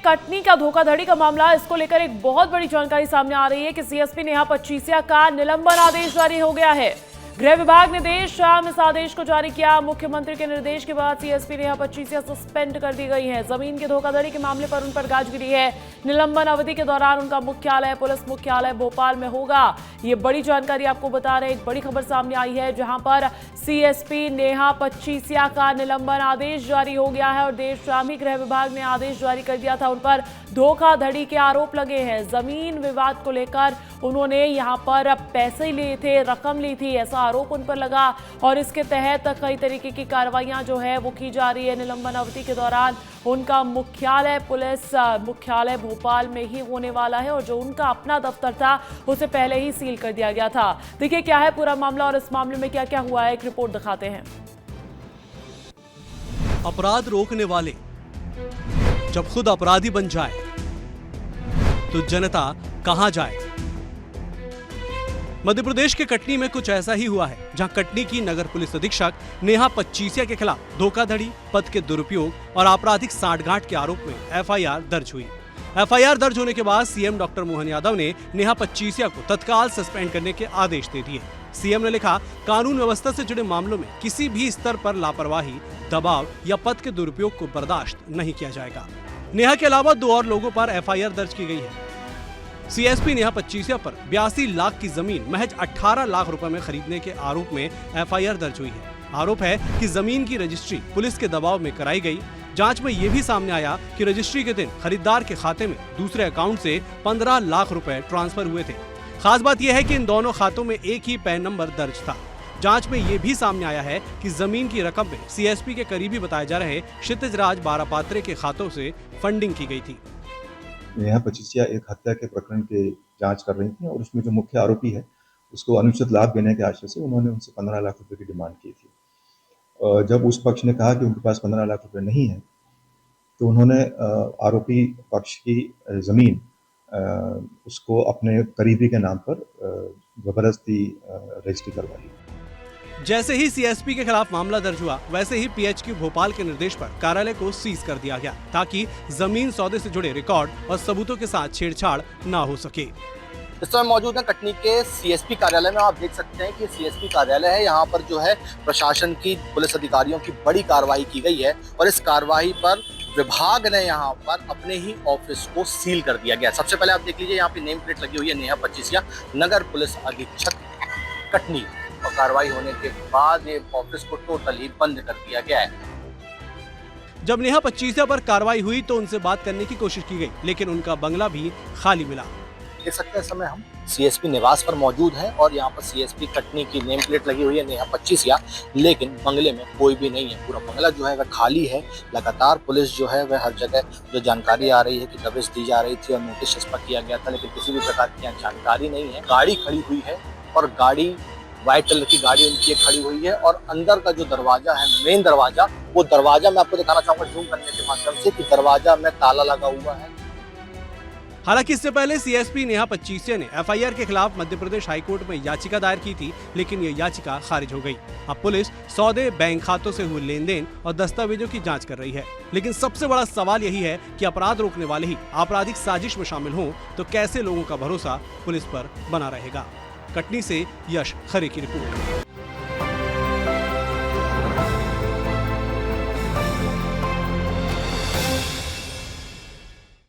कटनी का धोखाधड़ी का मामला, इसको लेकर एक बहुत बड़ी जानकारी सामने आ रही है कि सीएसपी नेहा पचीसिया का निलंबन आदेश जारी हो गया है। गृह विभाग ने देर शाम इस आदेश को जारी किया। मुख्यमंत्री के निर्देश के बाद सीएसपी नेहा पचीसिया सस्पेंड कर दी गई है। जमीन के धोखाधड़ी के मामले पर उन पर गाज गिरी है। निलंबन अवधि के दौरान उनका मुख्यालय पुलिस मुख्यालय भोपाल में होगा। ये बड़ी जानकारी आपको बता रहे हैं। एक बड़ी खबर सामने आई है जहां पर सीएसपी नेहा पचीसिया का निलंबन आदेश जारी हो गया है और देर शाम ही गृह विभाग ने आदेश जारी कर दिया था। उन पर धोखाधड़ी के आरोप लगे हैं। जमीन विवाद को लेकर उन्होंने यहां पर पैसे लिए थे, रकम ली थी, ऐसा आरोप उन पर लगा और इसके तहत कई तरीके की कार्रवाइयां जो है वो की जा रही है। निलंबन अवधि के दौरान उनका मुख्यालय पुलिस मुख्यालय भोपाल में ही होने वाला है और जो उनका अपना दफ्तर था उसे पहले ही सील कर दिया गया था। देखिए क्या है पूरा मामला और इस मामले में क्या क्या हुआ है, एक रिपोर्ट दिखाते हैं। अपराध रोकने वाले जब खुद अपराधी बन जाए तो जनता कहां जाए। मध्य प्रदेश के कटनी में कुछ ऐसा ही हुआ है, जहां कटनी की नगर पुलिस अधीक्षक नेहा पचीसिया के खिलाफ धोखाधड़ी, पद के दुरुपयोग और आपराधिक सांठगांठ के आरोप में एफआईआर दर्ज हुई। एफआईआर दर्ज होने के बाद सीएम डॉक्टर मोहन यादव ने नेहा पचीसिया को तत्काल सस्पेंड करने के आदेश दे दिए। सीएम ने लिखा, कानून व्यवस्था से जुड़े मामलों में किसी भी स्तर पर लापरवाही, दबाव या पद के दुरुपयोग को बर्दाश्त नहीं किया जाएगा। नेहा के अलावा 2 और लोगों पर एफआईआर दर्ज की गई है। सीएसपी नेहा पचीसिया पर 82 लाख की जमीन महज 18 लाख रुपए में खरीदने के आरोप में एफआईआर दर्ज हुई है। आरोप है कि जमीन की रजिस्ट्री पुलिस के दबाव में कराई गई। जांच में यह भी सामने आया कि रजिस्ट्री के दिन खरीदार के खाते में दूसरे अकाउंट से 15 लाख रुपए ट्रांसफर हुए थे। खास बात यह है कि इन दोनों खातों में एक ही पैन नंबर दर्ज था। जांच में यह भी सामने आया है कि जमीन की रकम में सीएसपी के करीबी बताए जा रहे क्षितिज राज बारापात्रे के खातों से फंडिंग की गई थी। नेहा पचीसिया एक हत्या के प्रकरण की जांच कर रही थी और उसमें जो मुख्य आरोपी है उसको अनुचित लाभ देने के आशय से उन्होंने उनसे 15 लाख रुपए की डिमांड की थी। जब उस पक्ष ने कहा कि उनके पास 15 लाख रुपए नहीं है तो उन्होंने आरोपी पक्ष की जमीन उसको अपने करीबी के नाम पर जबरदस्ती रजिस्ट्री करवाई। जैसे ही सीएसपी के खिलाफ मामला दर्ज हुआ, वैसे ही पीएचक्यू भोपाल के निर्देश पर कार्यालय को सीज कर दिया गया ताकि जमीन सौदे से जुड़े रिकॉर्ड और सबूतों के साथ छेड़छाड़ ना हो सके। इस समय मौजूद है कटनी के सीएसपी कार्यालय में। आप देख सकते हैं कि सीएसपी कार्यालय है। यहाँ पर जो है प्रशासन की, पुलिस अधिकारियों की बड़ी कार्रवाई की गई है और इस कार्रवाई पर विभाग ने यहाँ पर अपने ही ऑफिस को सील कर दिया गया। सबसे पहले आप देख लीजिए, यहाँ पे नेम प्लेट लगी हुई है नेहा पचीसिया, नगर पुलिस अधीक्षक कटनी। और कार्रवाई होने के बाद ये ऑफिस को टोटली बंद कर दिया गया है। जब नेहा पचीसिया पर कार्रवाई हुई तो उनसे बात करने की कोशिश की गई, लेकिन उनका बंगला भी खाली मिला। देख सकते हैं समय हम सीएसपी निवास पर मौजूद हैं और यहाँ पर सीएसपी कटनी की नेम प्लेट लगी हुई है नेहा पचीसिया, लेकिन बंगले में कोई भी नहीं है। पूरा बंगला जो है वह खाली है। लगातार पुलिस जो है वह हर जगह जो जानकारी आ रही है कि दबिश दी जा रही थी और नोटिस चस्पा किया गया था, लेकिन किसी भी प्रकार की जानकारी नहीं है। गाड़ी खड़ी हुई है और गाड़ी व्हाइट कलर की गाड़ी उनकी खड़ी हुई है और अंदर का जो दरवाजा है, मेन दरवाजा, वो दरवाजा मैं आपको दिखाना चाहूंगा जूम करने के माध्यम से कि दरवाजा में ताला लगा हुआ है। हालांकि इससे पहले सीएसपी नेहा पचीसिया ने एफआईआर के खिलाफ मध्य प्रदेश हाईकोर्ट में याचिका दायर की थी, लेकिन यह याचिका खारिज हो गई। अब पुलिस सौदे, बैंक खातों से हुए लेन देन और दस्तावेजों की जांच कर रही है। लेकिन सबसे बड़ा सवाल यही है कि अपराध रोकने वाले ही आपराधिक साजिश में शामिल हों तो कैसे लोगों का भरोसा पुलिस पर बना रहेगा। कटनी से यश खरे की रिपोर्ट।